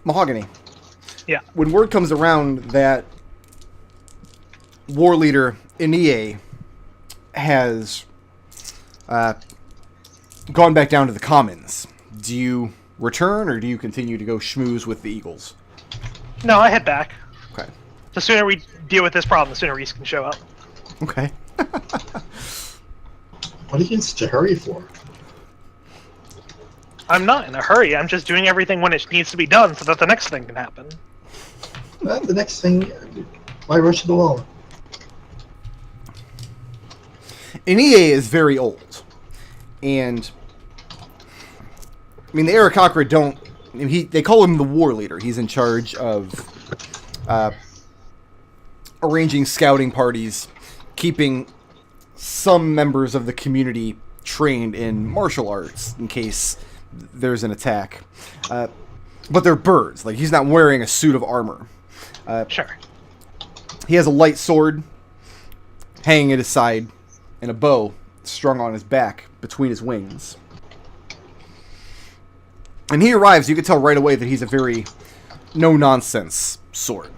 Mahogany. Yeah. When word comes around that war leader Inie has gone back down to the Commons, do you return or do you continue to go schmooze with the Eagles? No, I head back. Okay. The sooner we deal with this problem, the sooner Reese can show up. Okay. What are you in such a hurry for? I'm not in a hurry. I'm just doing everything when it needs to be done so that the next thing can happen. Well, the next thing, why rush to the wall? Inie is very old. And I mean, the Aarakocra don't... they call him the war leader. He's in charge of arranging scouting parties, keeping some members of the community trained in martial arts in case there's an attack. But they're birds. Like, he's not wearing a suit of armor. Sure. He has a light sword hanging at his side and a bow strung on his back between his wings. And he arrives, you can tell right away that he's a very no-nonsense sort.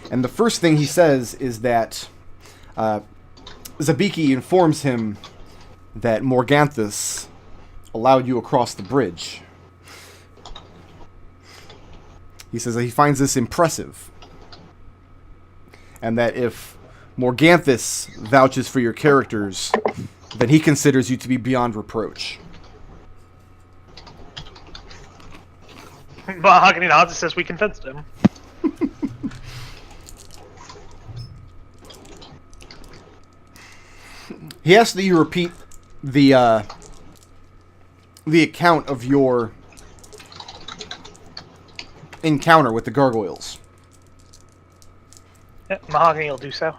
And the first thing he says is that Zabiki informs him that Morganthus allowed you across the bridge. He says that he finds this impressive. And that if Morganthus vouches for your characters, then he considers you to be beyond reproach. Mahogany nods and says we convinced him. He asks that you repeat the account of your encounter with the gargoyles. Yeah, Mahogany will do so.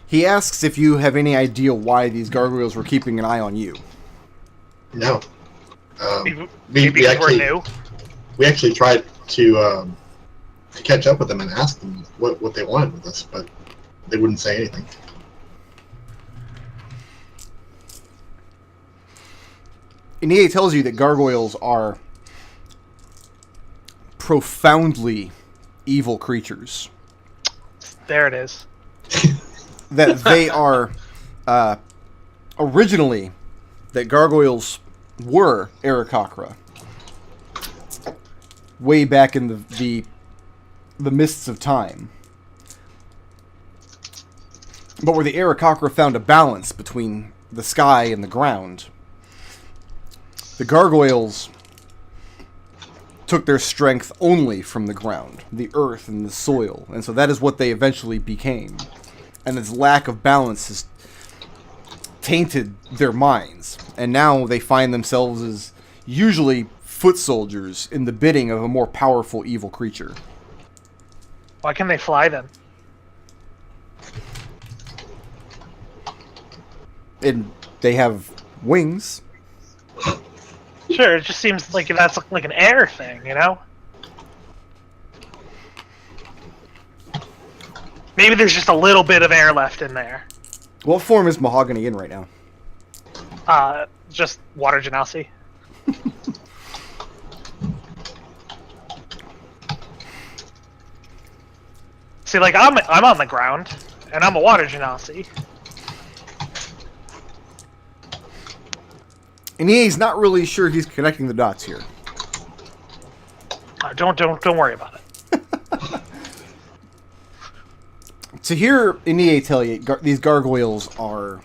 He asks if you have any idea why these gargoyles were keeping an eye on you. No. Maybe we're new. We actually tried to catch up with them and ask them what they wanted with us, but they wouldn't say anything. Inie tells you that gargoyles are profoundly evil creatures. There it is. That they are originally that gargoyles were Aarakocra way back in the mists of time, but where the Aarakocra found a balance between the sky and the ground, the gargoyles took their strength only from the ground, the earth and the soil, and so that is what they eventually became. And its lack of balance has tainted their minds. And now they find themselves as usually foot soldiers in the bidding of a more powerful evil creature. Why can they fly then? And they have wings. Sure, it just seems like that's like an air thing, you know? Maybe there's just a little bit of air left in there. What form is Mahogany in right now? Just water Genasi. See, like, I'm on the ground, and I'm a water Genasi. And he's not really sure he's connecting the dots here. Don't worry about it. To hear Inie tell you, these gargoyles are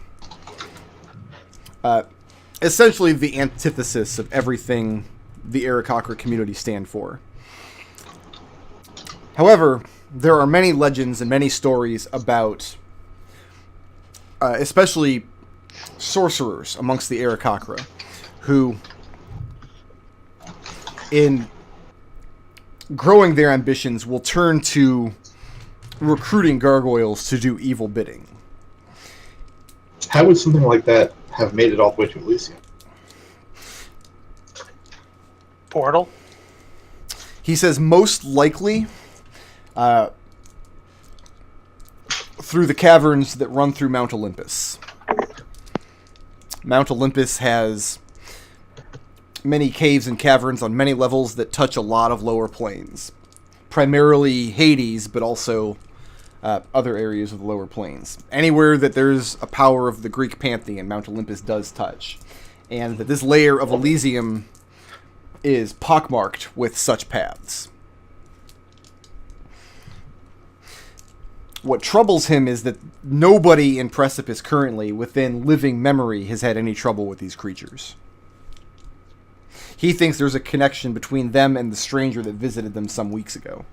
essentially the antithesis of everything the Aarakocra community stand for. However, there are many legends and many stories about, especially sorcerers amongst the Aarakocra, who, in growing their ambitions, will turn to recruiting gargoyles to do evil bidding. How would something like that have made it all the way to Elysium? Portal? He says most likely through the caverns that run through Mount Olympus. Mount Olympus has many caves and caverns on many levels that touch a lot of lower planes. Primarily Hades, but also other areas of the lower planes. Anywhere that there's a power of the Greek pantheon, Mount Olympus does touch. And that this layer of Elysium is pockmarked with such paths. What troubles him is that nobody in Precipice currently, within living memory, has had any trouble with these creatures. He thinks there's a connection between them and the stranger that visited them some weeks ago.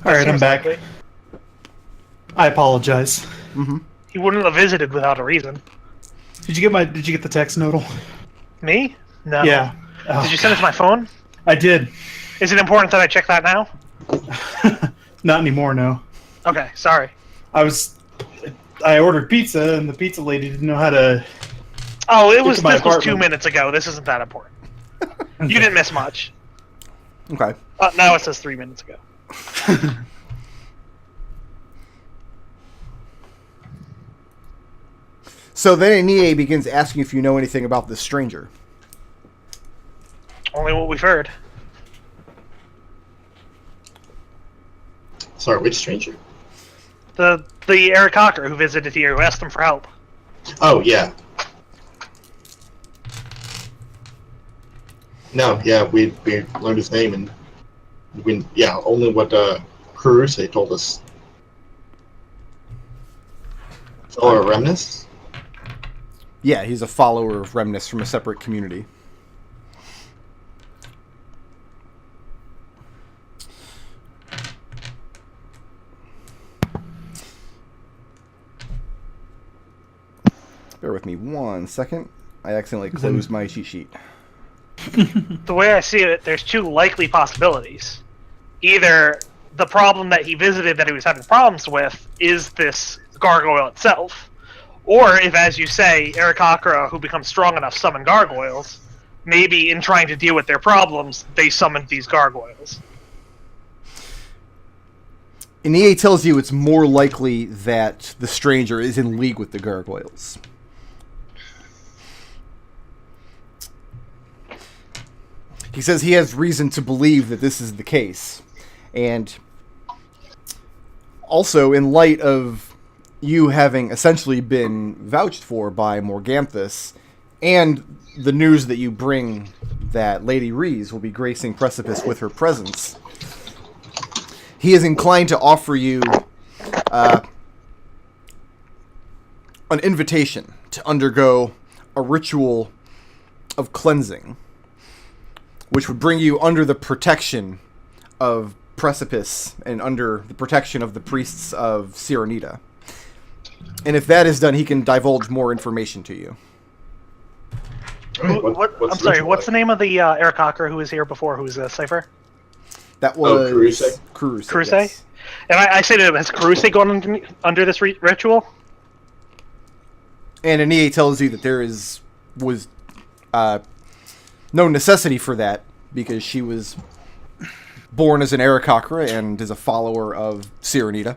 Alright, I'm back. I apologize. Mm-hmm. He wouldn't have visited without a reason. Did you get the text, Nodal? Me? No. Yeah. Did you send it to my phone? I did. Is it important that I check that now? Not anymore, no. Okay, sorry. I ordered pizza, and the pizza lady didn't know how to... Oh, This was 2 apartment. minutes ago. This isn't that important. You didn't miss much. Okay. Now it says 3 minutes ago. So then Nia begins asking if you know anything about this stranger. Only what we've heard. Sorry, which stranger? The Aarakocra who visited here, who asked them for help. Oh, yeah. No, yeah, we learned his name, and only what Kuruse told us. Oh, Remnus? Yeah, he's a follower of Remnus from a separate community. Bear with me 1 second. I accidentally closed my cheat sheet. The way I see it, there's two likely possibilities. Either the problem that he visited that he was having problems with is this gargoyle itself, or if, as you say, Aarakocra, who becomes strong enough, summon gargoyles, maybe in trying to deal with their problems, they summoned these gargoyles. And EA tells you it's more likely that the stranger is in league with the gargoyles. He says he has reason to believe that this is the case. And also, in light of you having essentially been vouched for by Morganthus, and the news that you bring that Lady Rees will be gracing Precipice with her presence, he is inclined to offer you an invitation to undergo a ritual of cleansing, which would bring you under the protection of Precipice and under the protection of the priests of Sirenita. And if that is done, he can divulge more information to you. I'm sorry, what's the name of the Aarakocra who was here before, who was a Cypher? That was Kuruse. Kuruse. Yes. And I say to him, has Kuruse gone under this ritual? And Ania tells you that there was no necessity for that, because she was born as an Aarakocra and is a follower of Sirenita.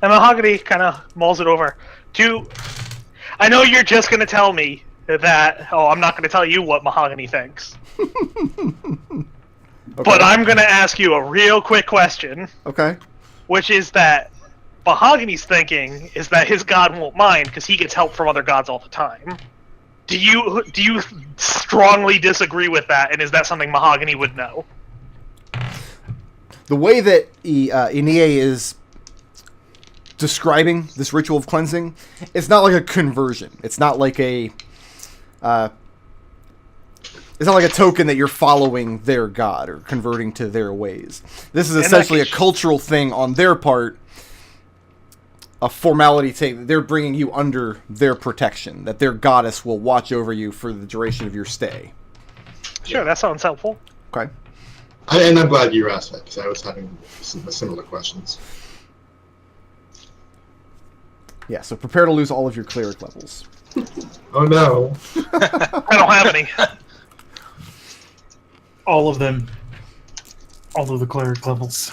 And Mahogany kind of mulls it over. I know you're just going to tell me that... Oh, I'm not going to tell you what Mahogany thinks. Okay. But I'm going to ask you a real quick question. Okay. Which is that Mahogany's thinking is that his god won't mind because he gets help from other gods all the time. Do you strongly disagree with that, and is that something Mahogany would know? The way that Ine is describing this ritual of cleansing, it's not like a conversion. It's not like a token that you're following their god or converting to their ways. This is essentially a cultural thing on their part, a formality thing that they're bringing you under their protection, that their goddess will watch over you for the duration of your stay. Sure, that sounds helpful. Okay. And I'm glad you asked that, because I was having similar questions. Yeah, so prepare to lose all of your cleric levels. Oh no. I don't have any. All of them. All of the cleric levels.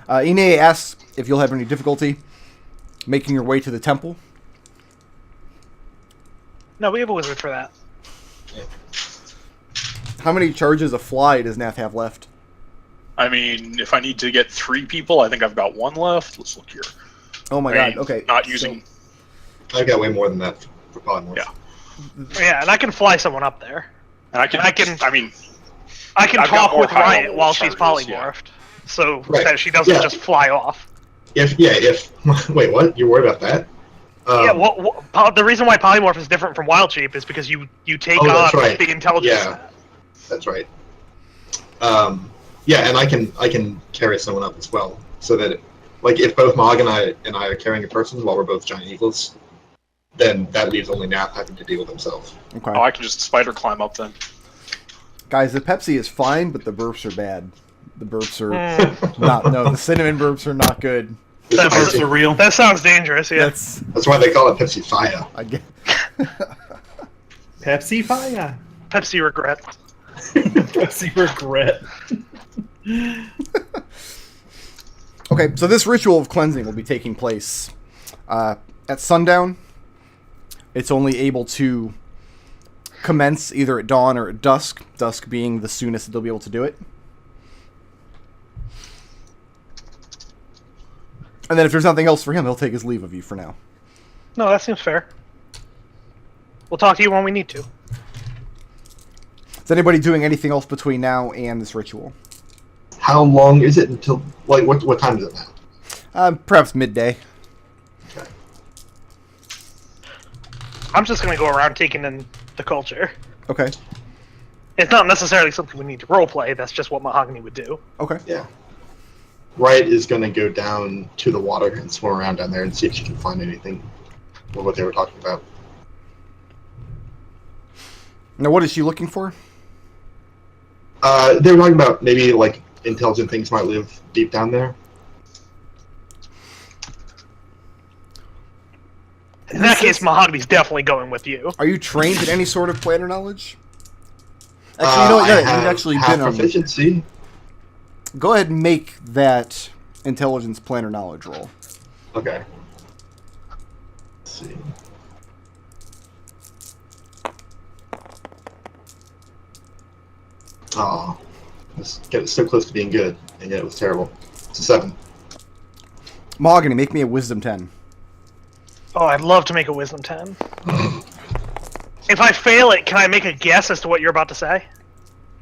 Ine asks if you'll have any difficulty making your way to the temple. No, we have a wizard for that. How many charges of fly does Nath have left? I mean, if I need to get 3 people, I think I've got 1 left. Let's look here. Oh my god, okay. Not using... I've got way more than that for polymorph. Yeah. Yeah, and I can fly someone up there. And I can I've got talk more with high Riot level while she's charges, polymorphed, so Right. that she doesn't Yeah. just fly off. If wait, what? You're worried about that? Yeah, the reason why polymorph is different from wild shape is because you take Oh, on that's right. the intelligence. Yeah. That's right. Yeah, and I can carry someone up as well, so that like if both Mahogany and I are carrying a person while we're both giant eagles, then that leaves only Nath having to deal with himself. Okay. Oh, I can just spider climb up then. Guys, the Pepsi is fine, but the burps are bad. The burps are not. No, the cinnamon burps are not good. It's That's spicy. Are real. That sounds dangerous. Yeah. That's That's why they call it Pepsi Fire. I get. Pepsi fire. Pepsi regret. Pepsi regret. Okay, so this ritual of cleansing will be taking place at sundown. It's only able to commence either at dawn or at dusk, dusk being the soonest that they'll be able to do it. And then if there's nothing else for him, he'll take his leave of you for now. No, that seems fair. We'll talk to you when we need to. Is anybody doing anything else between now and this ritual? How long is it until like what time is it now? Perhaps midday. Okay. I'm just gonna go around taking in the culture. Okay. It's not necessarily something we need to roleplay. That's just what Mahogany would do. Okay. Yeah. Riot is going to go down to the water and swim around down there and see if she can find anything with what they were talking about. Now, what is she looking for? They were talking about maybe like intelligent things might live deep down there. In that case, Mahogany's definitely going with you. Are you trained in any sort of planner knowledge? Actually, you know what? I Yeah, have you've actually half been on. proficiency. Go ahead and make that intelligence planner knowledge roll. Okay. Let's see. Oh, this getting so close to being good, and yet it was terrible. It's a 7. Mahogany, make me a wisdom 10. Oh, I'd love to make a wisdom 10. If I fail it, can I make a guess as to what you're about to say?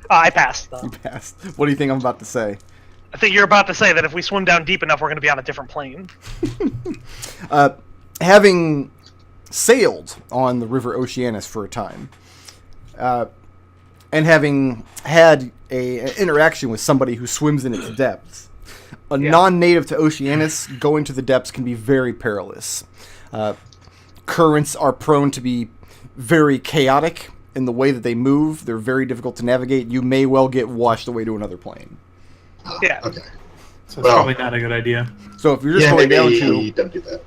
I passed, though. You passed. What do you think I'm about to say? I think you're about to say that if we swim down deep enough, we're going to be on a different plane. Having sailed on the River Oceanus for a time, and having had an interaction with somebody who swims in its depths, a non-native to Oceanus going to the depths can be very perilous. Currents are prone to be very chaotic in the way that they move. They're very difficult to navigate. You may well get washed away to another plane. Yeah. Okay. So it's Well- probably not a good idea. So if you're just going down to don't do that.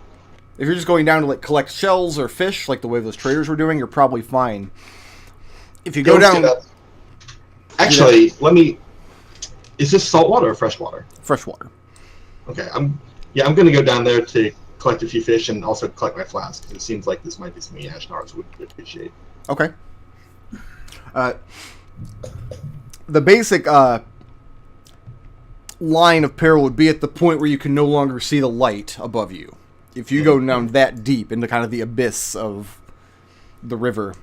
if you're just going down to like collect shells or fish, like the way those traders were doing, you're probably fine. If you go Don't do down that. Actually, let me. Is this saltwater or freshwater? freshwater, Okay, I'm gonna go down there to collect a few fish and also collect my flask. 'Cause it seems like this might be something Ashnars would appreciate. okay. The basic line of peril would be at the point where you can no longer see the light above you. If you go down that deep into kind of the abyss of the river,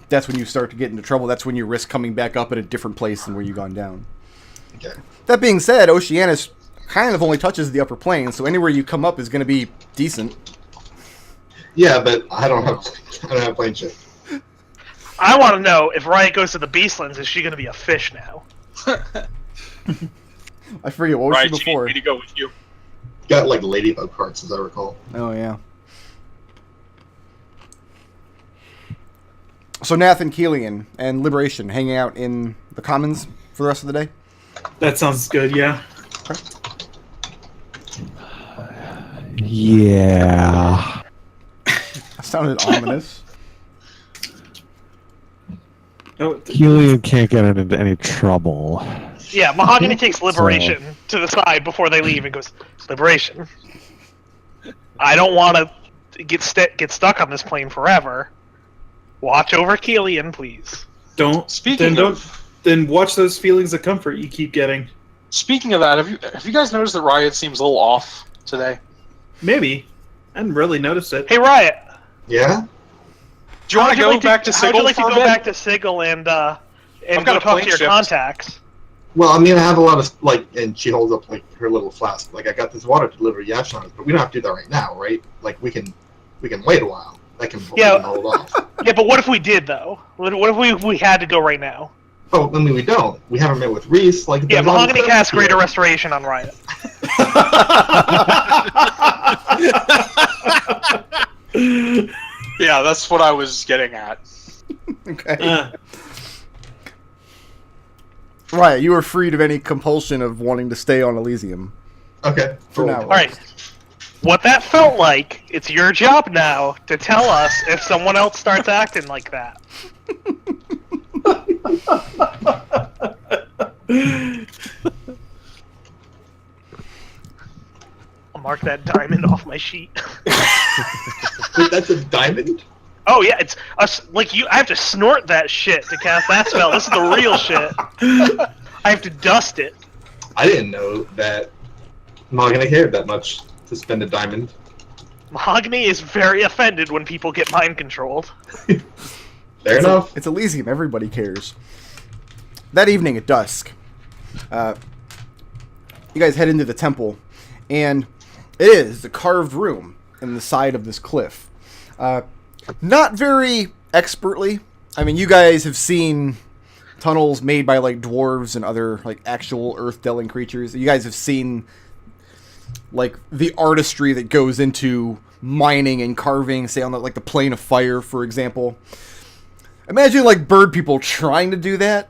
that's when you start to get into trouble. That's when you risk coming back up at a different place than where you've gone down. Okay. That being said, Oceanus kind of only touches the upper plane, so anywhere you come up is going to be decent. Yeah, but I don't have plane shift. I want to know, if Riot goes to the Beastlands, is she going to be a fish now? I forget, what was Right, she you before? need me to go with you. Got like ladybug parts, as I recall. Oh, yeah. So Nath and Kelian and Liberation hanging out in the Commons for the rest of the day? That sounds good, yeah. Yeah. That sounded ominous. Oh, Kelian can't get into any trouble. Yeah, Mahogany takes Liberation to the side before they leave and goes, Liberation. I don't want to get stuck on this plane forever. Watch over Kelian, please. Then watch those feelings of comfort you keep getting. Speaking of that, have you guys noticed that Riot seems a little off today? Maybe. I hadn't really noticed it. Hey, Riot. Yeah? Do you want to go back to Sigil How'd you like to for a go bit? back to Sigil and got go a talk to plane your shift. contacts? Well, I mean, I have a lot of, like, and she holds up, like, her little flask. Like, I got this water to deliver Yashan, but we don't have to do that right now, right? Like, we can wait a while. We can hold off. Yeah, but what if we did, though? What if we had to go right now? Oh, I mean, we don't. We haven't met with Reese. Like, Yeah, there's all Mahogany this casts stuff here. Greater Restoration on Riot. Yeah, that's what I was getting at. Okay. Right, you are freed of any compulsion of wanting to stay on Elysium. Okay. For cool. now. Alright. What that felt like, it's your job now to tell us if someone else starts acting like that. I'll mark that diamond off my sheet. Wait, that's a diamond? Oh yeah, it's like I have to snort that shit to cast that spell. This is the real shit. I have to dust it. I didn't know that Mahogany cared that much to spend a diamond. Mahogany is very offended when people get mind controlled. Fair enough. It's Elysium. Everybody cares. That evening at dusk, you guys head into the temple, and it is a carved room in the side of this cliff. Not very expertly. I mean, you guys have seen tunnels made by like dwarves and other like actual earth-dwelling creatures. You guys have seen like the artistry that goes into mining and carving, say on the plane of fire, for example. Imagine like bird people trying to do that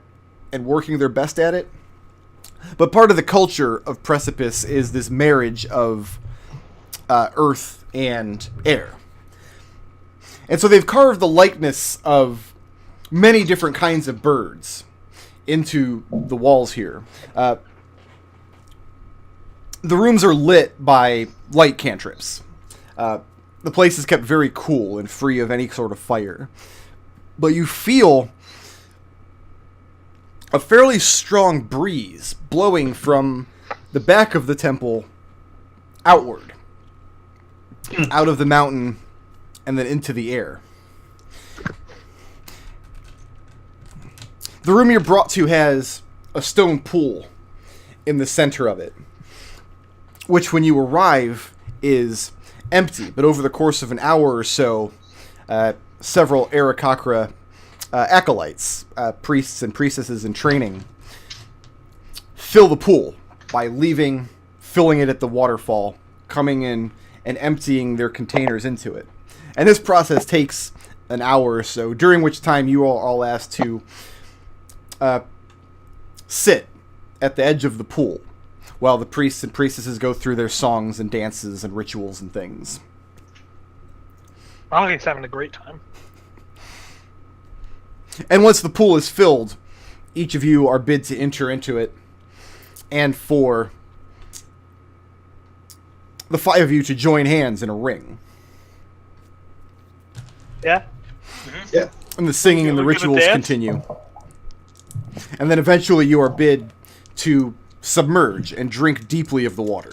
and working their best at it. But part of the culture of Precipice is this marriage of earth and air. And so they've carved the likeness of many different kinds of birds into the walls here. The rooms are lit by light cantrips. The place is kept very cool and free of any sort of fire. But you feel a fairly strong breeze blowing from the back of the temple outward, out of the mountain, and then into the air. The room you're brought to has a stone pool in the center of it, which when you arrive is empty, but over the course of an hour or so, several Aarakocra acolytes, priests and priestesses in training, fill the pool by filling it at the waterfall, coming in and emptying their containers into it. And this process takes an hour or so, during which time you are all asked to sit at the edge of the pool while the priests and priestesses go through their songs and dances and rituals and things. Mahogany's having a great time. And once the pool is filled, each of you are bid to enter into it, and for the 5 of you to join hands in a ring. Yeah? Yeah. And the singing and the We're gonna rituals dance? continue. And then eventually you are bid to submerge and drink deeply of the water.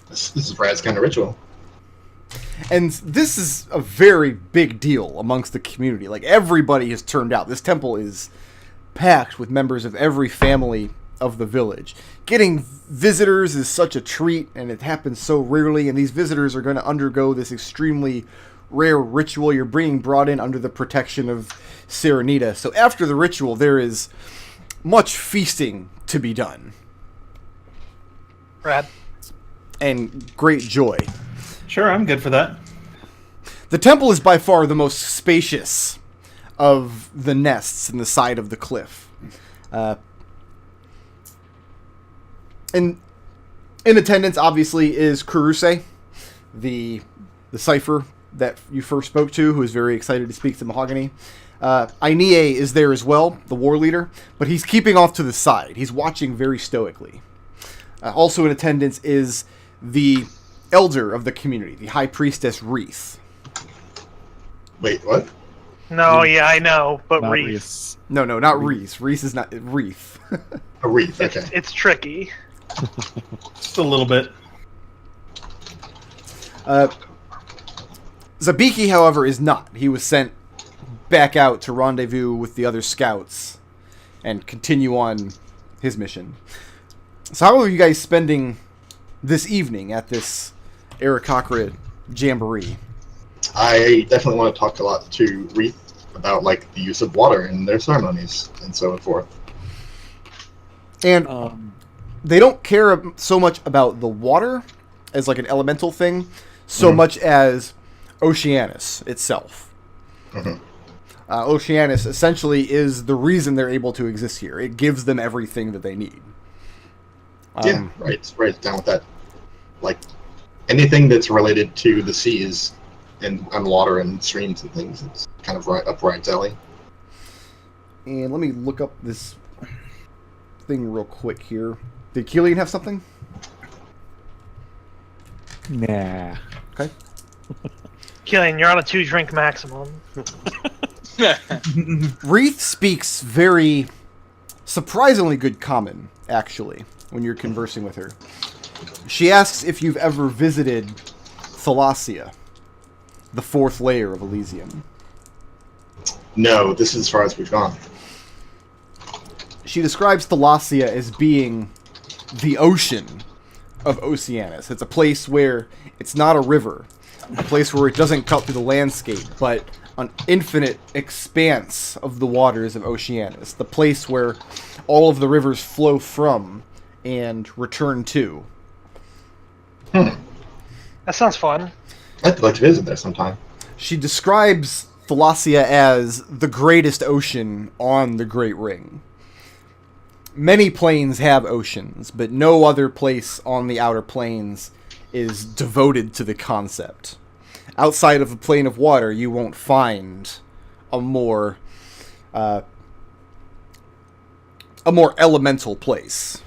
This is Brad's kind of ritual. And this is a very big deal amongst the community. Like, everybody has turned out. This temple is packed with members of every family of the village. Getting visitors is such a treat, and it happens so rarely, and these visitors are going to undergo this extremely rare ritual. You're being brought in under the protection of Serenita. So after the ritual, there is much feasting to be done. Brad? And great joy. Sure, I'm good for that. The temple is by far the most spacious of the nests in the side of the cliff. And in attendance, obviously, is Kuruse, the cipher that you first spoke to, who is very excited to speak to Mahogany. Ainie is there as well, the war leader, but he's keeping off to the side. He's watching very stoically. Also in attendance is the elder of the community, the High Priestess Wreath. Wait, what? No, yeah, I know, but Not Reef. Reese. No, not Wreath. Wreath is not... Wreath. A wreath, okay. It's tricky. Just a little bit. Zabiki, however, is not. He was sent back out to rendezvous with the other scouts and continue on his mission. So how are you guys spending this evening at this Aarakocra jamboree? I definitely want to talk a lot to Wreath about like the use of water in their ceremonies and so forth. And they don't care so much about the water as like an elemental thing, so much as Oceanus itself. Oceanus essentially is the reason they're able to exist here. It gives them everything that they need. Yeah, right down with that. Like anything that's related to the seas and water and streams and things, it's kind of right up Riot's alley. And let me look up this thing real quick here. Did Kelian have something? Nah. Okay. Kelian, you're on a 2-drink maximum. Wreath speaks very surprisingly good common, actually, when you're conversing with her. She asks if you've ever visited Thalassia, the 4th layer of Elysium. No, this is as far as we've gone. She describes Thalassia as being the ocean of Oceanus. It's a place where it's not a river, a place where it doesn't cut through the landscape, but an infinite expanse of the waters of Oceanus, the place where all of the rivers flow from and return to. That sounds fun. I'd like to visit there sometime. She describes Thalassia as the greatest ocean on the Great Ring. Many planes have oceans, but no other place on the Outer Planes is devoted to the concept. Outside of the plane of water, you won't find a more elemental place.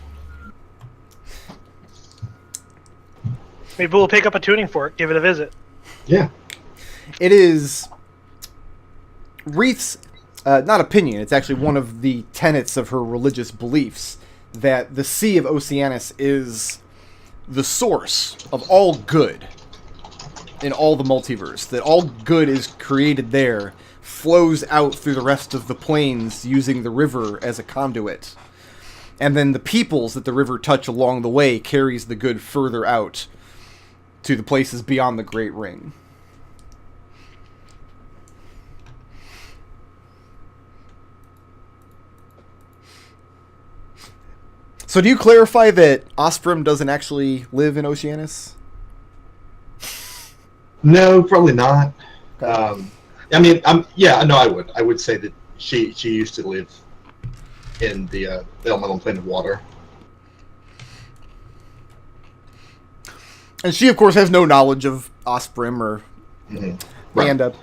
Maybe we'll pick up a tuning fork, give it a visit. Yeah. It is Wreath's, not opinion, it's actually one of the tenets of her religious beliefs, that the Sea of Oceanus is the source of all good in all the multiverse. That all good is created there, flows out through the rest of the planes using the river as a conduit. And then the peoples that the river touch along the way carries the good further out to the places beyond the Great Ring. So do you clarify that Osprey doesn't actually live in Oceanus? No, probably not. I mean, I would. I would say that she used to live in the elemental plane of water. And she, of course, has no knowledge of Osprey or... Right. And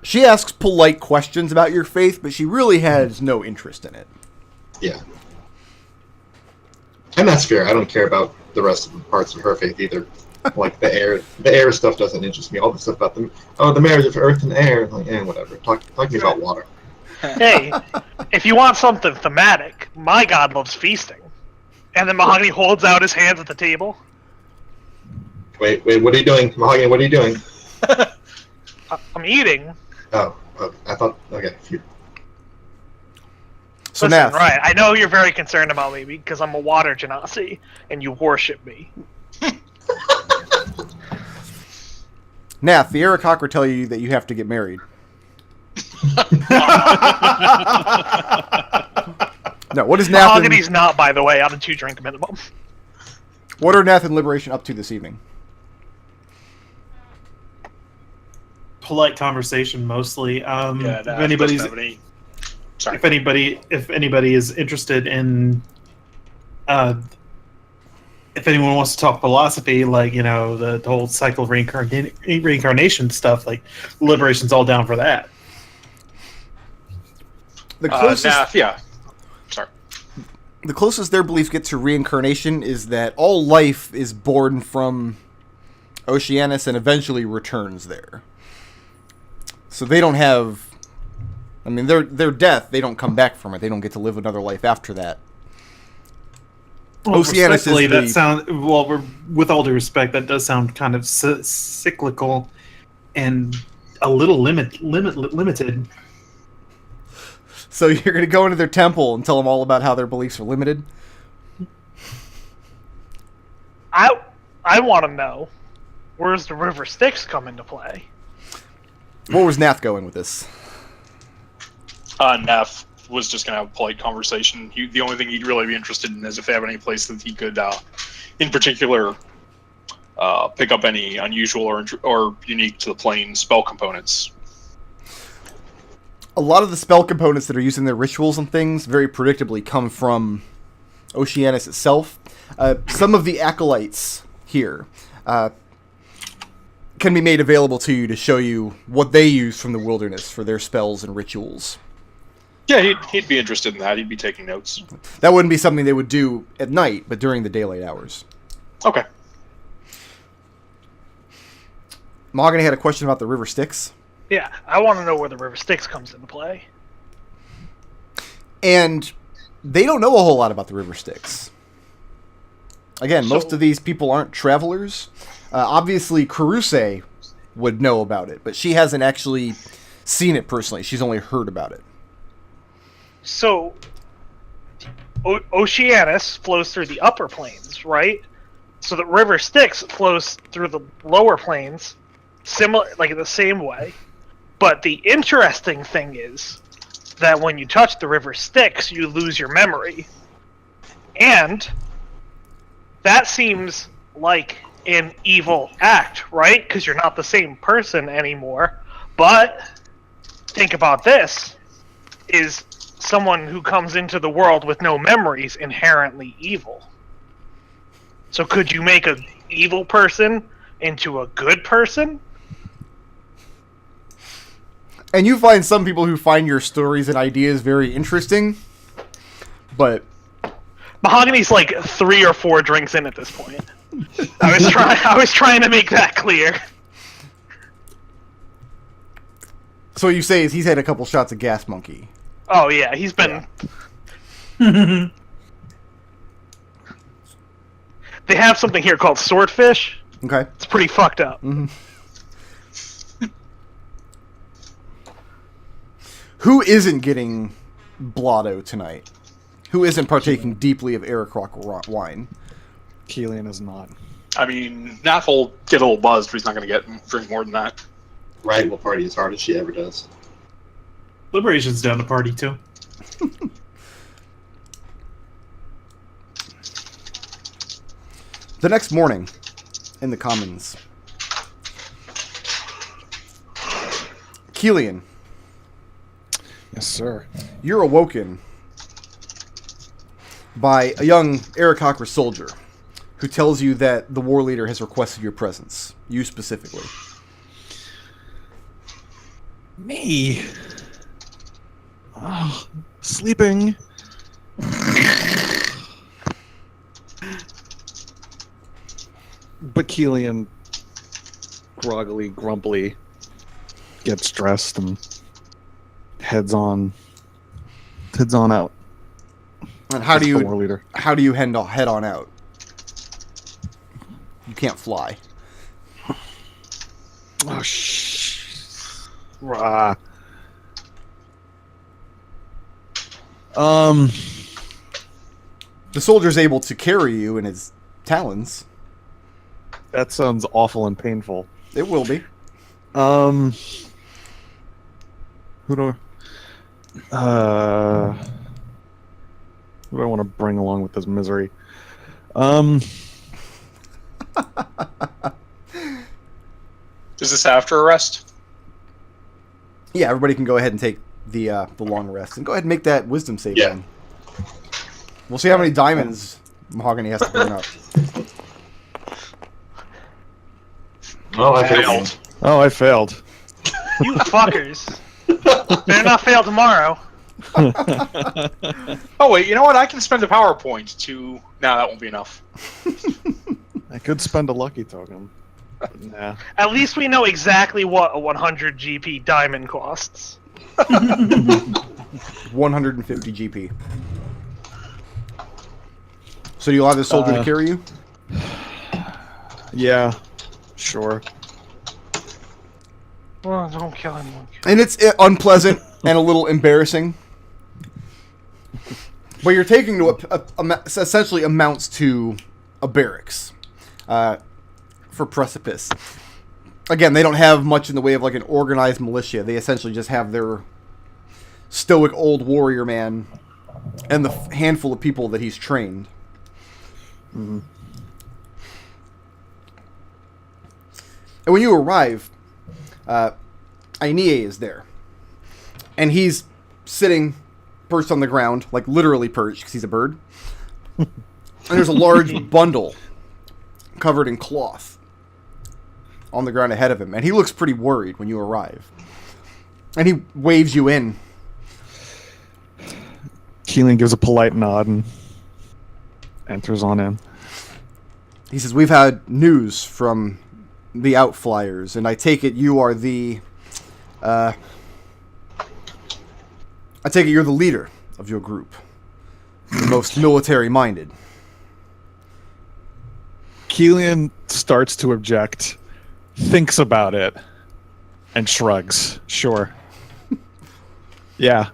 she asks polite questions about your faith, but she really has no interest in it. Yeah. And that's fair. I don't care about the rest of the parts of her faith either. Like the air stuff doesn't interest me. All the stuff about the marriage of earth and air, like, whatever. Talk to me about water. Hey, if you want something thematic, my god loves feasting. And then Mahogany holds out his hands at the table. Wait, what are you doing? Mahogany, what are you doing? I'm eating. Oh, I thought, okay. Phew. So Listen, Nath, right, I know you're very concerned about me because I'm a water Genasi, and you worship me. Nath, the Aarakocra tell you that you have to get married. No, what is Nath? Mahogany's not, by the way, on a 2-drink minimum. What are Nath and Liberation up to this evening? Polite conversation mostly. Yeah, if anybody is interested in if anyone wants to talk philosophy, like, the whole cycle of reincarnation stuff, like, Liberation's all down for that. The closest, Nath, yeah. Sorry. the closest their beliefs get to reincarnation is that all life is born from Oceanus and eventually returns there. So they don't have... I mean, their death, they don't come back from it. They don't get to live another life after that. Well, Oceanus is with all due respect, that does sound kind of cyclical and a little limited. So you're going to go into their temple and tell them all about how their beliefs are limited? I want to know, where's the River Styx come into play? Where was Nath going with this? Nath was just going to have a polite conversation. The only thing he'd really be interested in is if they have any place that he could, in particular, pick up any unusual or unique to the plane spell components. A lot of the spell components that are used in their rituals and things very predictably come from Oceanus itself. Some of the acolytes here can be made available to you to show you what they use from the wilderness for their spells and rituals. Yeah, he'd be interested in that. He'd be taking notes. That wouldn't be something they would do at night, but during the daylight hours. Okay. Mahogany had a question about the River Styx. Yeah, I want to know where the River Styx comes into play. And they don't know a whole lot about the River Styx. Again, most of these people aren't travelers. Obviously, Karuse would know about it, but she hasn't actually seen it personally. She's only heard about it. So, Oceanus flows through the upper planes, right? So the River Styx flows through the lower planes, similar, like in the same way. But the interesting thing is that when you touch the River Styx, you lose your memory. And that seems like an evil act, right? Because you're not the same person anymore. But think about this. Is someone who comes into the world with no memories inherently evil? So could you make an evil person into a good person? And you find some people who find your stories and ideas very interesting, but... Mahogany's like 3 or 4 drinks in at this point. I was trying to make that clear. So what you say is he's had a couple shots of Gas Monkey. Oh yeah, he's been... Yeah. They have something here called swordfish. Okay. It's pretty fucked up. Mm-hmm. Who isn't getting blotto tonight? Who isn't partaking deeply of Aracroc wine? Kelian is not. I mean, Nath will get a little buzzed, but he's not going to drink more than that. Riot will party as hard as she ever does. Liberation's down to party, too. The next morning, in the Commons, Kelian, Yes, sir. you're awoken by a young Aarakocra soldier who tells you that the war leader has requested your presence. You specifically. Me? Oh, sleeping. But Kelian, groggily, grumpily, gets dressed and heads on out. And how do That's the war you leader. head on out? You can't fly. Oh, shh. Rah. The soldier's able to carry you in his talons. That sounds awful and painful. It will be. Who do I want to bring along with this misery? Is this after arrest? Yeah, everybody can go ahead and take the long rest. And go ahead and make that wisdom save Yeah. then. We'll see how many diamonds Mahogany has to burn up. Oh, I Failed. failed. Oh, I failed. You fuckers. Better not fail tomorrow. Oh wait, you know what? I can spend a PowerPoint to. No, that won't be enough. I could spend a lucky token. But nah. At least we know exactly what a 100 GP diamond costs. 150 GP. So you allow this soldier to carry you? Yeah, sure. Well, don't kill him. And it's unpleasant and a little embarrassing. But you're taking to essentially amounts to a barracks for Precipice. Again, they don't have much in the way of like an organized militia. They essentially just have their stoic old warrior man and the handful of people that he's trained. Mm-hmm. And when you arrive, Aine is there. And he's sitting perched on the ground, like literally perched because he's a bird. And there's a large bundle covered in cloth on the ground ahead of him. And he looks pretty worried when you arrive. And he waves you in. Kelian gives a polite nod and enters on in. He says, "We've had news from the Outflyers, and I take it you are the... I take it you're the leader of your group. The most military-minded." Kelian starts to object, thinks about it, and shrugs. Sure. Yeah.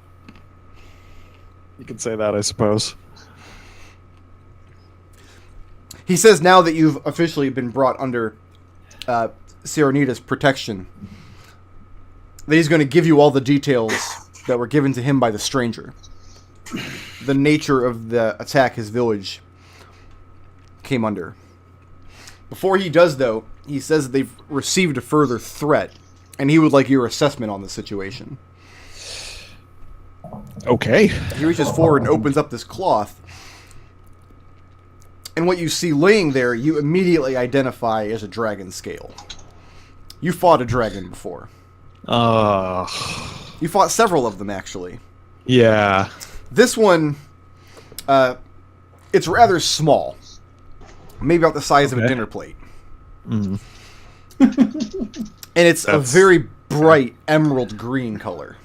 You can say that, I suppose. He says now that you've officially been brought under Serenita's protection, that he's going to give you all the details that were given to him by the stranger. The nature of the attack his village came under. Before he does, though, he says that they've received a further threat, and he would like your assessment on the situation. Okay. He reaches forward and opens up this cloth. And what you see laying there, you immediately identify as a dragon scale. You fought a dragon before. You fought several of them, actually. Yeah. This one, it's rather small. Maybe about the size of a dinner plate. Mm. And it's a very bright emerald green color.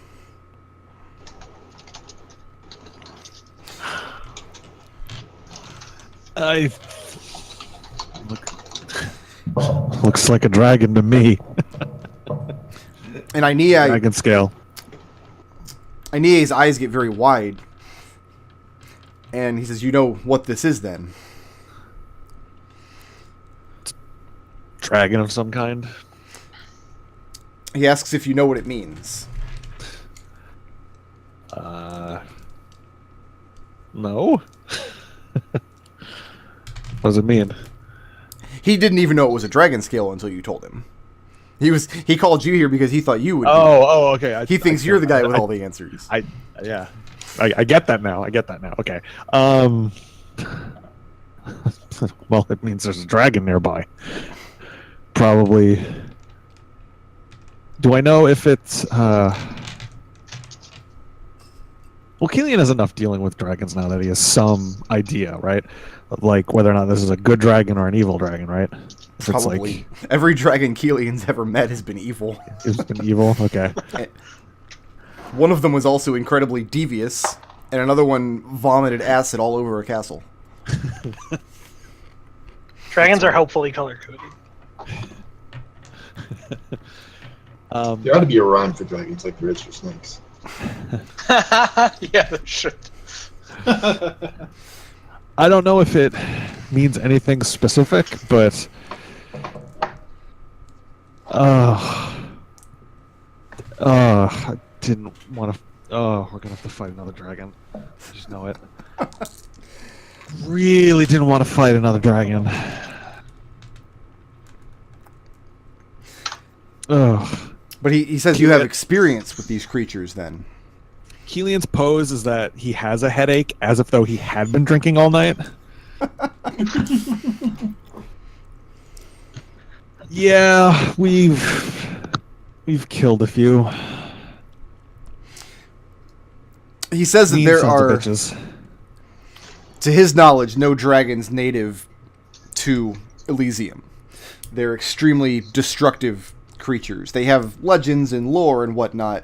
Looks like a dragon to me. And Dragon scale. Ainea's eyes get very wide. And he says, "You know what this is, then?" Dragon of some kind. He asks if you know what it means. No. What does it mean? He didn't even know it was a dragon scale until you told him. He called you here because he thought you would be. Okay. He thinks you're the guy with all the answers. I get that now. Okay. Well, it means there's a dragon nearby. Probably. Do I know if it's Well, Kelian has enough dealing with dragons now that he has some idea, right? Of like whether or not this is a good dragon or an evil dragon, right? If Probably. It's like, every dragon Kelian's ever met has been evil. it's been evil. Okay. One of them was also incredibly devious, and another one vomited acid all over a castle. Dragons are helpfully color-coded. There ought to be a rhyme for dragons like there is for snakes. Yeah, there should. I don't know if it means anything specific, but I didn't want to. Oh, we're gonna have to fight another dragon. I just know it. Really didn't want to fight another dragon. Ugh. But he says you have experience with these creatures, then. Kelian's pose is that he has a headache, as if though he had been drinking all night. Yeah, we've killed a few. He says that Mean there sons of are, bitches. to his knowledge, no dragons native to Elysium. They're extremely destructive creatures. They have legends and lore and whatnot,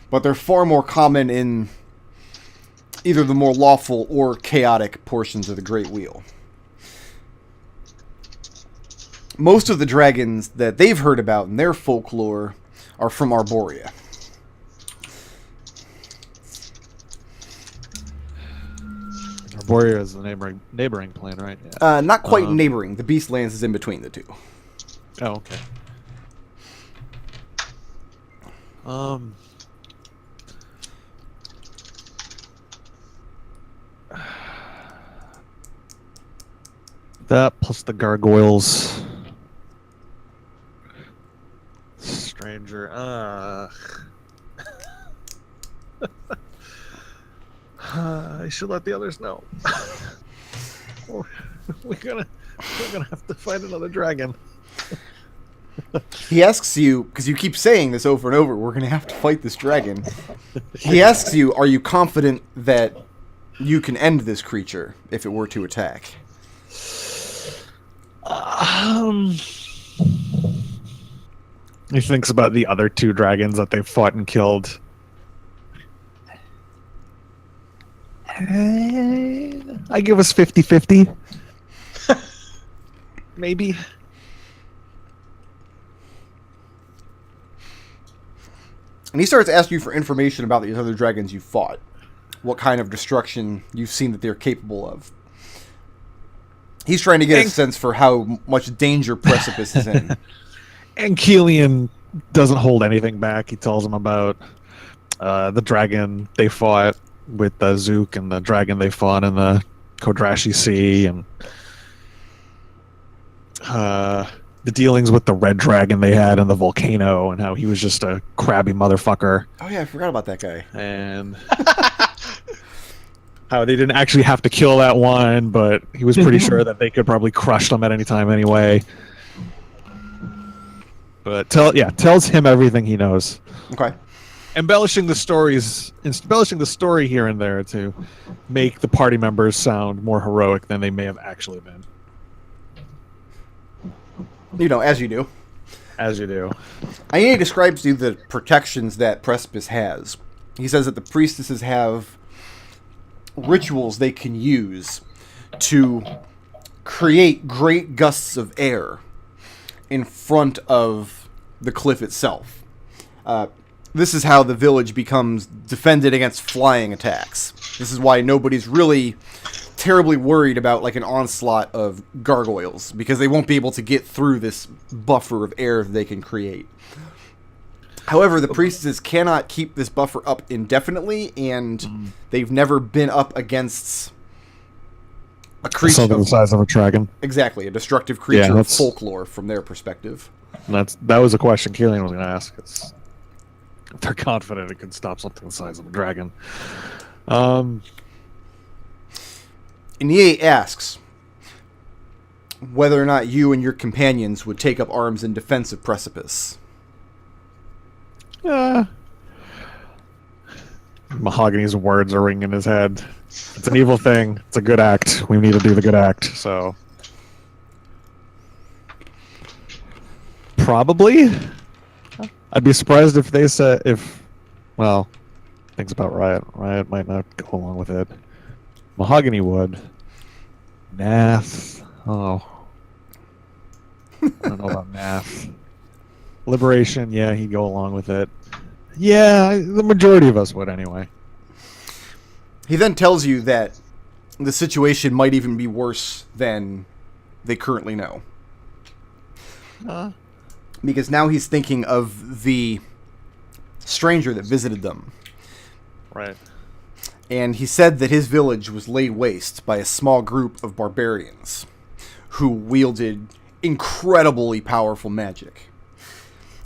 but they're far more common in either the more lawful or chaotic portions of the Great Wheel. Most of the dragons that they've heard about in their folklore are from Arborea. Arborea is the neighboring plane, right? Yeah. Not quite neighboring. The Beastlands is in between the two. Oh, okay. That plus the gargoyles. Stranger. I should let the others know. we're gonna have to fight another dragon. He asks you, because you keep saying this over and over, we're going to have to fight this dragon. He asks you, are you confident that you can end this creature if it were to attack? He thinks about the other two dragons that they fought and killed. I give us 50-50. Maybe. And he starts asking you for information about these other dragons you fought. What kind of destruction you've seen that they're capable of. He's trying to get a sense for how much danger Precipice is in. And Kelian doesn't hold anything back. He tells him about the dragon they fought with the Zook and the dragon they fought in the Kodrashi Sea, and the dealings with the red dragon they had in the volcano, and how he was just a crabby motherfucker. Oh yeah, I forgot about that guy. And how they didn't actually have to kill that one, but he was pretty sure that they could probably crush them at any time anyway. But tells him everything he knows. Okay. Embellishing the story here and there to make the party members sound more heroic than they may have actually been. You know, as you do. As you do. He describes to you the protections that Precipice has. He says that the priestesses have rituals they can use to create great gusts of air in front of the cliff itself. This is how the village becomes defended against flying attacks. This is why nobody's really terribly worried about like an onslaught of gargoyles, because they won't be able to get through this buffer of air that they can create. However, the priestesses cannot keep this buffer up indefinitely, and they've never been up against a creature Something the size of a dragon. Exactly, a destructive creature of folklore from their perspective. That was a question Kelian was going to ask. They're confident it can stop something the size of a dragon. Inie asks whether or not you and your companions would take up arms in defense of Precipice. Mahogany's words are ringing in his head. It's an evil thing. It's a good act. We need to do the good act, so... Probably. I'd be surprised if they said... Well, things about Riot. Riot might not go along with it. Mahogany would. Nath. Oh. I don't know about Nath. Liberation, yeah, he'd go along with it. Yeah, the majority of us would anyway. He then tells you that the situation might even be worse than they currently know. Because now he's thinking of the stranger that visited them. Right. And he said that his village was laid waste by a small group of barbarians who wielded incredibly powerful magic.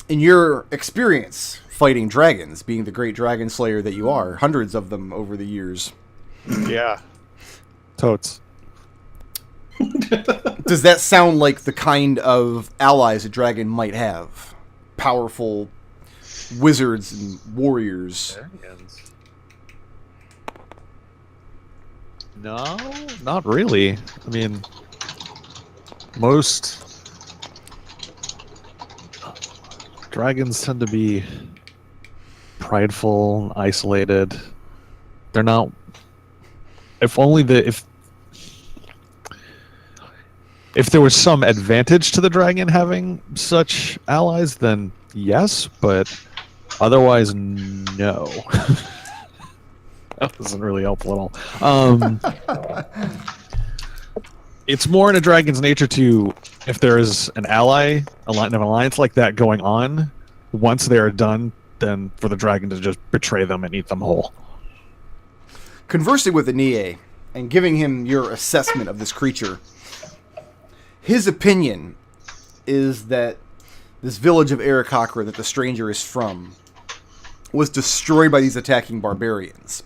In your experience fighting dragons, being the great dragon slayer that you are, hundreds of them over the years. Yeah. Totes. Does that sound like the kind of allies a dragon might have? Powerful wizards and warriors. No, not really. I mean, most dragons tend to be prideful, isolated. They're not. If there was some advantage to the dragon having such allies, then yes, but otherwise, no. That doesn't really help at all. It's more in a dragon's nature to, if there is an alliance like that going on, once they are done, then for the dragon to just betray them and eat them whole. Conversing with Anie and giving him your assessment of this creature, his opinion is that this village of Aarakocra that the stranger is from was destroyed by these attacking barbarians.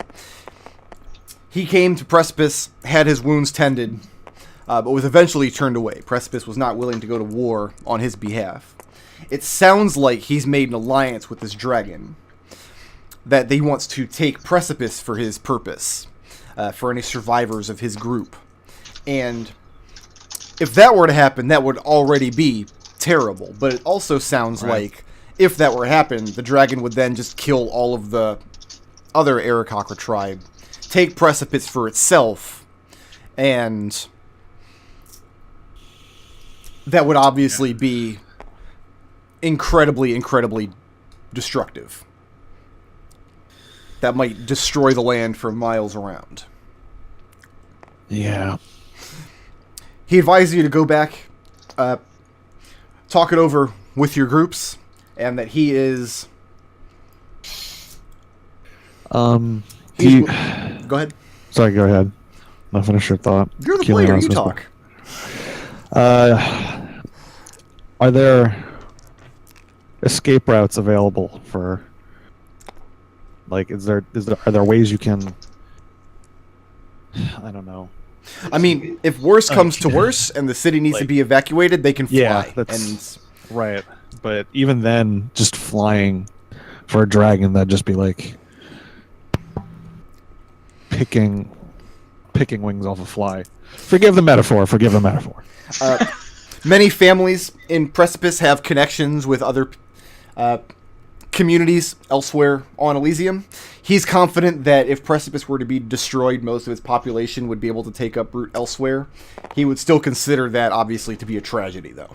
He came to Precipice, had his wounds tended, but was eventually turned away. Precipice was not willing to go to war on his behalf. It sounds like he's made an alliance with this dragon, that he wants to take Precipice for his purpose, for any survivors of his group. And if that were to happen, that would already be terrible. But it also sounds like, if that were to happen, the dragon would then just kill all of the other Aarakocra tribe, take Precipice for itself, and that would obviously be incredibly, incredibly destructive. That might destroy the land for miles around. Yeah. He advised you to go back, talk it over with your groups, and that he is... Go ahead. Sorry, go ahead. I'll finish your thought. You're the Kelian player, was you supposed talk. Are there escape routes available for... Like, are there ways you can... I don't know. I mean, if worse comes to worse and the city needs to be evacuated, they can fly. Yeah, that's right. But even then, just flying for a dragon, that'd just be like picking wings off a fly. Forgive the metaphor. Many families in Precipice have connections with other communities elsewhere on Elysium. He's confident that if Precipice were to be destroyed, most of its population would be able to take up root elsewhere. He would still consider that, obviously, to be a tragedy, though.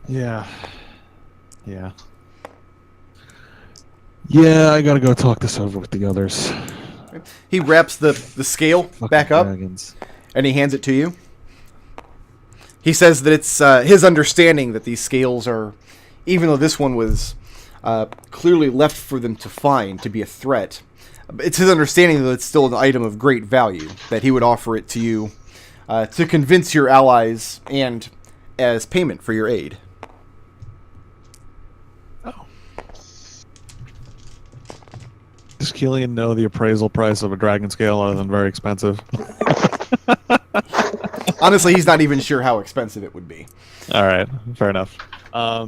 Yeah, I gotta go talk this over with the others. He wraps the scale back up, dragons. and he hands it to you. He says that it's his understanding that these scales are, even though this one was clearly left for them to find to be a threat, it's his understanding that it's still an item of great value, that he would offer it to you to convince your allies and as payment for your aid. Oh. Does Kelian know the appraisal price of a dragon scale other than very expensive? Honestly, he's not even sure how expensive it would be. All right, fair enough. All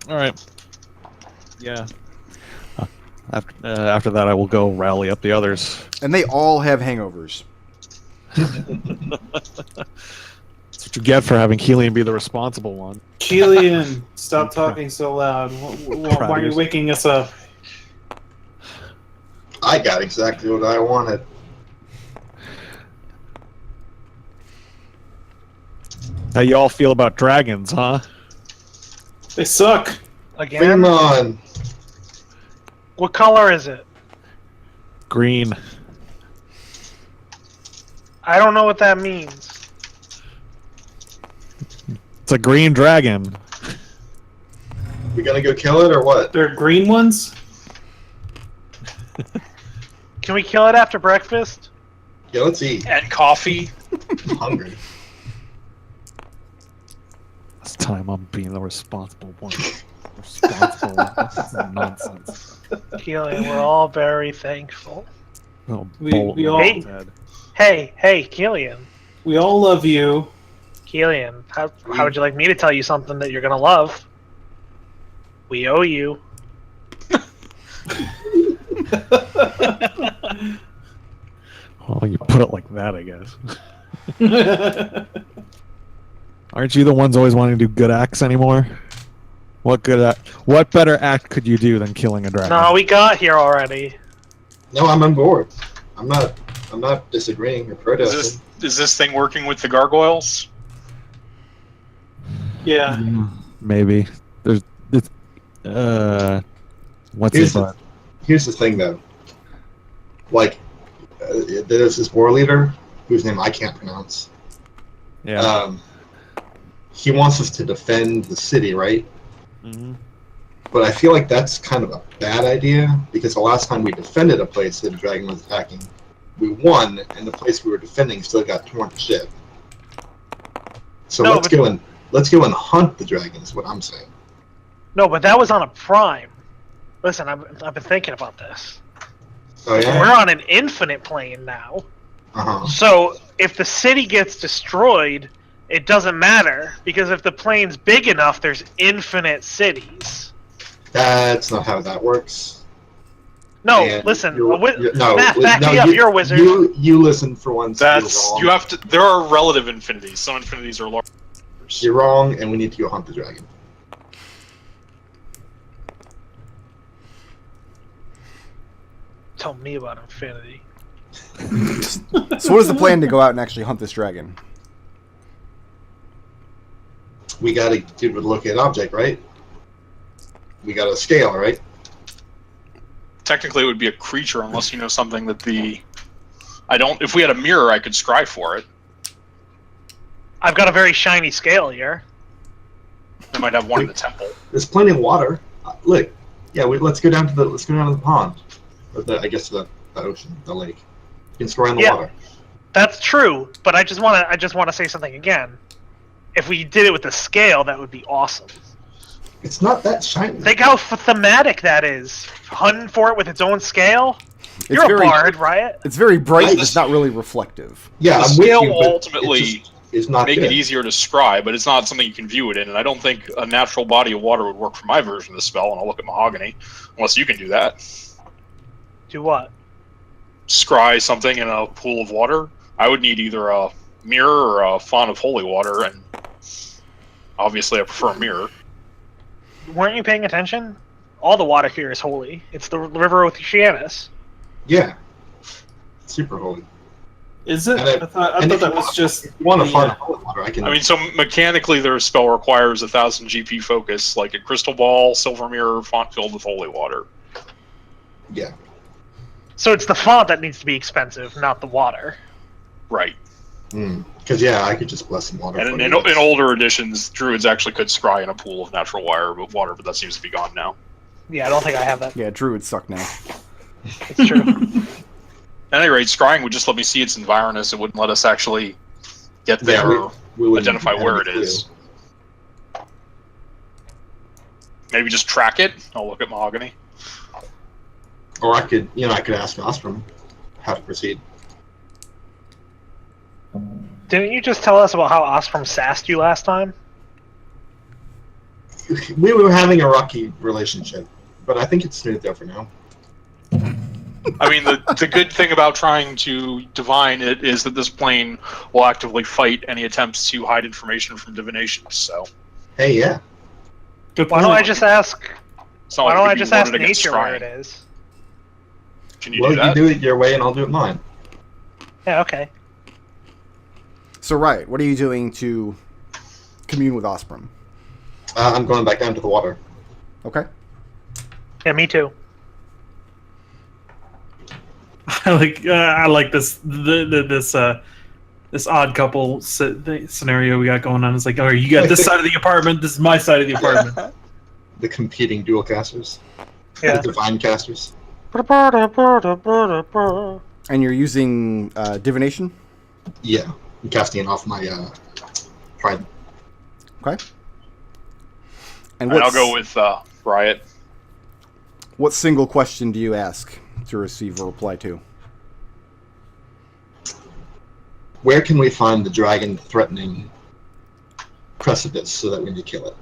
right. Yeah. After that, I will go rally up the others. And they all have hangovers. That's what you get for having Kelian be the responsible one. Kelian, stop talking so loud. Why are you waking us up? I got exactly what I wanted. How you all feel about dragons, huh? They suck. Bring Again? on. What color is it? Green. I don't know what that means. It's a green dragon. We gonna go kill it or what? They're green ones? Can we kill it after breakfast? Yeah, let's eat. And coffee. I'm hungry. This time I'm being the responsible one. Responsible one. This is nonsense. Kelian, we're all very thankful. Oh, We all- head. Hey, Kelian. We all love you. Kelian, how would you like me to tell you something that you're gonna love? We owe you. Well, you put it like that, I guess. Aren't you the ones always wanting to do good acts anymore? What better act could you do than killing a dragon? No, we got here already. No, I'm on board. I'm not disagreeing or protesting. Is this thing working with the gargoyles? Yeah. Maybe. What's Here's it? Here's the thing, though. Like, there's this war leader whose name I can't pronounce. Yeah. He wants us to defend the city, right? Mm-hmm. But I feel like that's kind of a bad idea, because the last time we defended a place that a dragon was attacking, we won, and the place we were defending still got torn to shit. So let's go and hunt the dragon, is what I'm saying. No, but that was on a prime. Listen, I've been thinking about this. Oh yeah? We're on an infinite plane now. Uh-huh. So if the city gets destroyed, it doesn't matter, because if the plane's big enough, there's infinite cities. That's not how that works. No, And listen. Matt, back me up. You're a wizard. You listen for once. You have to. There are relative infinities. Some infinities are large. You're wrong, and we need to go hunt the dragon. Tell me about infinity. So what is the plan to go out and actually hunt this dragon? We gotta do the locate object, right? We got a scale, right? Technically, it would be a creature unless you know something that the. If we had a mirror, I could scry for it. I've got a very shiny scale here. I might have one in the temple. There's plenty of water. Look, yeah, let's go down to the pond, or I guess the ocean, the lake. You can scry in the water. That's true, but I just want to say something again. If we did it with the scale, that would be awesome. It's not that shiny. Think how thematic that is. Hunting for it with its own scale. You're a bard, Riot. It's very bright, but it's not really reflective. Yeah, the I'm scale with you, will but ultimately it's not make good. it easier to scry, but it's not something you can view it in. And I don't think a natural body of water would work for my version of the spell. And I'll look at Mahogany, unless you can do that. Do what? Scry something in a pool of water. I would need either a mirror or a font of holy water, and obviously I prefer a mirror. Weren't you paying attention? All the water here is holy. It's the river Oceanus. Yeah, super holy. Is it? And I thought that was just. If you want to find holy water, I can. I mean, so mechanically, their spell requires 1,000 GP focus, like a crystal ball, silver mirror, font filled with holy water. Yeah. So it's the font that needs to be expensive, not the water. Right. Because I could just bless some water. And in older editions, druids actually could scry in a pool of natural water, but that seems to be gone now. Yeah, I don't think I have that. Yeah, druids suck now. It's true. At any rate, scrying would just let me see its environness. It wouldn't let us actually get there or identify where it is. Maybe just track it. I'll look at Mahogany. Or I could ask Ostrom how to proceed. Didn't you just tell us about how Ostrom sassed you last time? We were having a rocky relationship, but I think it's smooth over now. I mean, the good thing about trying to divine it is that this plane will actively fight any attempts to hide information from divination. So, hey, yeah. Why don't I just ask? Why don't I just ask nature nature where it is? Can you do that? You do it your way, and I'll do it mine. Yeah. Okay. So, Riot, what are you doing to commune with Osprey? I'm going back down to the water. Okay. Yeah, me too. I like this this odd couple scenario we got going on. It's like, oh, you got this side of the apartment. This is my side of the apartment. The competing dual casters. Yeah. The divine casters. And you're using divination? Yeah. I'm casting it off my pride. Okay. And I'll go with Riot. What single question do you ask to receive a reply to? where can we find the dragon threatening precipice so that we can kill it?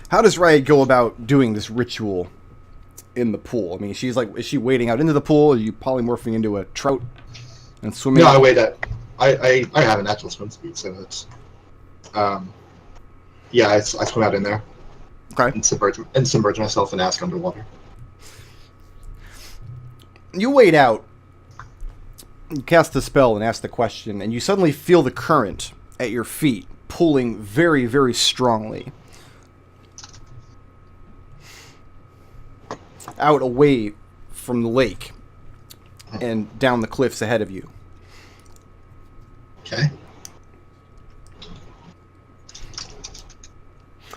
How does Riot go about doing this ritual in the pool? I mean, is she wading out into the pool? Are you polymorphing into a trout and swimming? No, I wade out. I have a natural swim speed, so it's yeah, I swim out in there. Okay. And submerge myself in ask underwater. You wade out, you cast the spell and ask the question, and you suddenly feel the current at your feet pulling very, very strongly out away from the lake and down the cliffs ahead of you. Okay.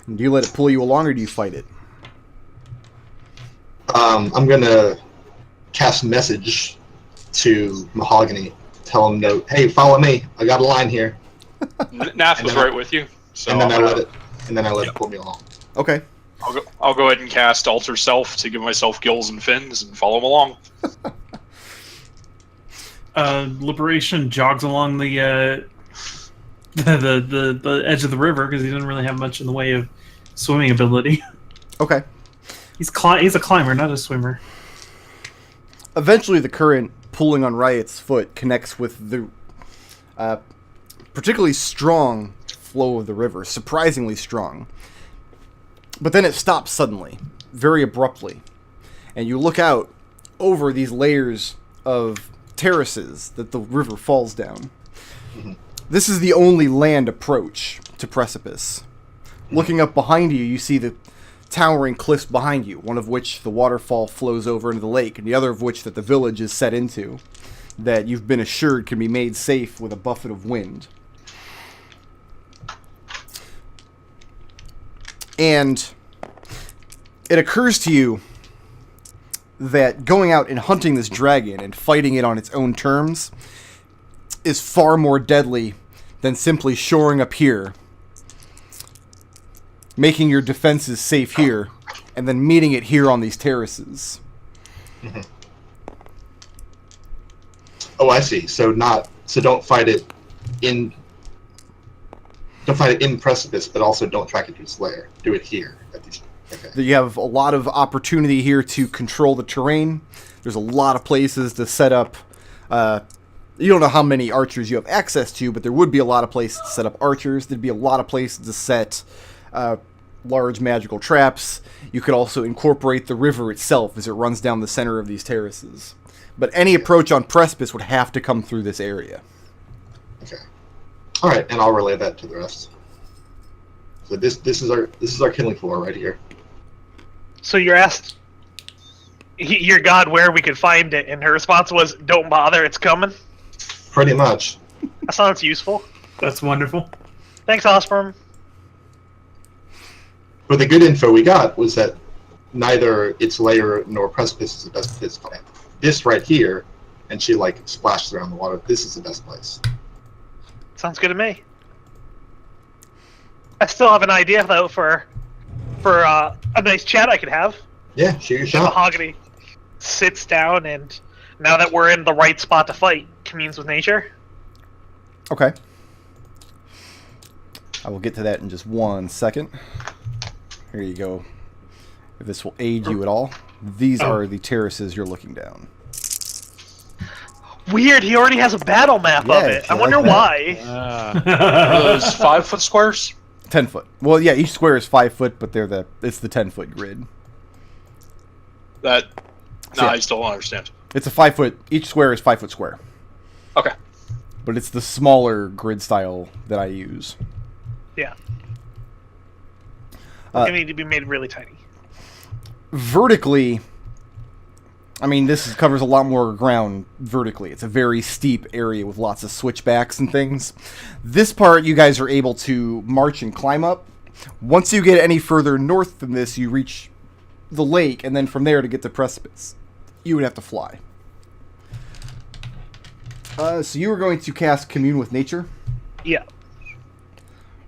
And do you let it pull you along, or do you fight it? I'm gonna cast message to Mahogany. Tell him, no, hey, follow me. I got a line here. Nath was right with you. So And then I let it pull me along. Okay. I'll go ahead and cast Alter Self to give myself gills and fins and follow him along. Liberation jogs along the edge of the river because he doesn't really have much in the way of swimming ability. Okay. He's a climber, not a swimmer. Eventually, the current pulling on Riot's foot connects with the particularly strong flow of the river, surprisingly strong. But then it stops suddenly, very abruptly, and you look out over these layers of terraces that the river falls down. Mm-hmm. This is the only land approach to Precipice. Looking up behind you, you see the towering cliffs behind you, one of which the waterfall flows over into the lake, and the other of which that the village is set into, that you've been assured can be made safe with a buffet of wind. And it occurs to you that going out and hunting this dragon and fighting it on its own terms is far more deadly than simply shoring up here, making your defenses safe here, and then meeting it here on these terraces. Mm-hmm. Oh, I see. So don't fight it in Precipice, but also don't track it to its lair. Do it here at these. Okay. You have a lot of opportunity here to control the terrain. There's a lot of places to set up. You don't know how many archers you have access to, but there would be a lot of places to set up archers. There'd be a lot of places to set large magical traps. You could also incorporate the river itself as it runs down the center of these terraces. But any approach on Precipice would have to come through this area. Okay. All right, and I'll relay that to the rest. So this is our killing floor right here. So you asked your god where we could find it, and her response was, "Don't bother, it's coming." Pretty much. That sounds useful. That's wonderful. Thanks, Osborne. But the good info we got was that neither its lair nor Precipice is the best place to find. This right here, and she splashed around the water. This is the best place. Sounds good to me. I still have an idea though for a nice chat I could have. Yeah, shoot your shot. Mahogany sits down and, now that we're in the right spot to fight, communes with nature. Okay. I will get to that in just 1 second. Here you go. If this will aid you at all, these are the terraces you're looking down. Weird, he already has a battle map Yeah, of if it. you I wonder like why. Are those 5-foot squares? 10 foot. Well, yeah, each square is 5 foot, but it's the 10 foot grid. No, Yeah. I still don't understand. It's a 5 foot. Each square is 5 foot square. Okay. But it's the smaller grid style that I use. Yeah. Uh, They need to be made really tiny. Vertically, I mean, this covers a lot more ground vertically. It's a very steep area with lots of switchbacks and things. This part, you guys are able to march and climb up. Once you get any further north than this, you reach the lake, and then from there to get to Precipice, you would have to fly. So you were going to cast Commune with Nature? Yeah.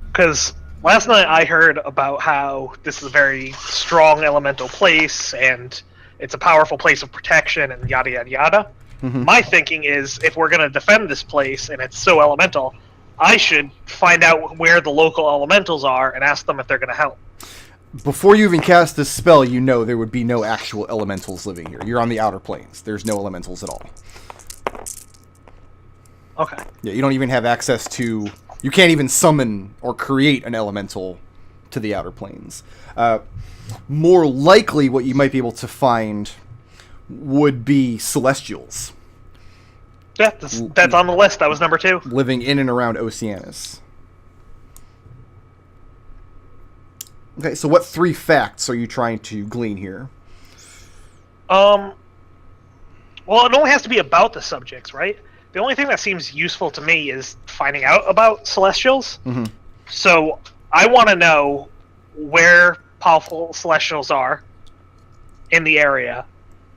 Because last night I heard about how this is a very strong elemental place, and it's a powerful place of protection, and yada yada yada. Mhm. My thinking is, if we're going to defend this place, and it's so elemental, I should find out where the local elementals are and ask them if they're going to help. Before you even cast this spell, you know there would be no actual elementals living here. You're on the outer planes. There's no elementals at all. Okay. Yeah, you don't even have access to... You can't even summon or create an elemental to the outer planes. More likely, what you might be able to find would be celestials. Yeah, that's on the list. That was number 2. Living in and around Oceanus. Okay, so what 3 facts are you trying to glean here? Well, it only has to be about the subjects, right? The only thing that seems useful to me is finding out about celestials. Mm-hmm. So I want to know where powerful celestials are in the area.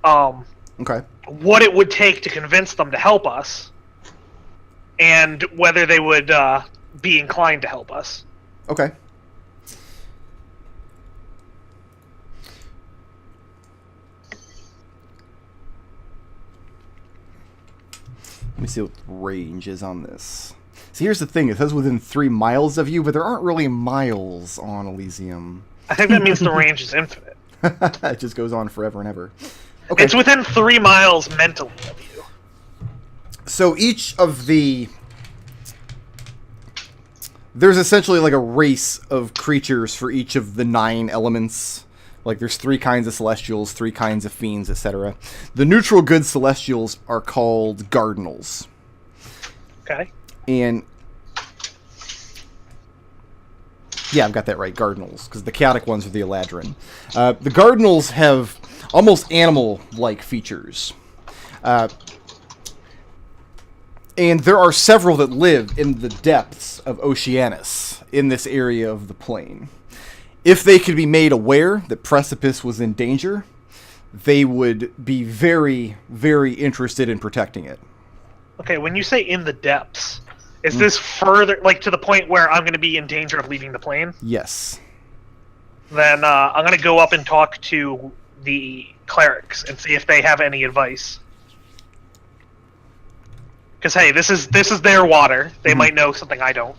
Okay. What it would take to convince them to help us, and whether they would be inclined to help us. Okay. Let me see what the range is on this. See, here's the thing. It says within 3 miles of you, but there aren't really miles on Elysium. I think that means the range is infinite. It just goes on forever and ever. Okay. It's within 3 miles mentally of you. So each of the... There's essentially like a race of creatures for each of the 9 elements. Like there's 3 kinds of celestials, 3 kinds of fiends, etc. The neutral good celestials are called Gardinals. Okay. And... Yeah, I've got that right, Gardinals, because the chaotic ones are the Eladrin. The Gardinals have almost animal-like features. And there are several that live in the depths of Oceanus, in this area of the plane. If they could be made aware that Precipice was in danger, they would be very, very interested in protecting it. Okay, when you say in the depths, is this further, like to the point where I'm going to be in danger of leaving the plane? Yes. Then I'm going to go up and talk to the clerics and see if they have any advice. Because hey, this is their water. They might know something I don't.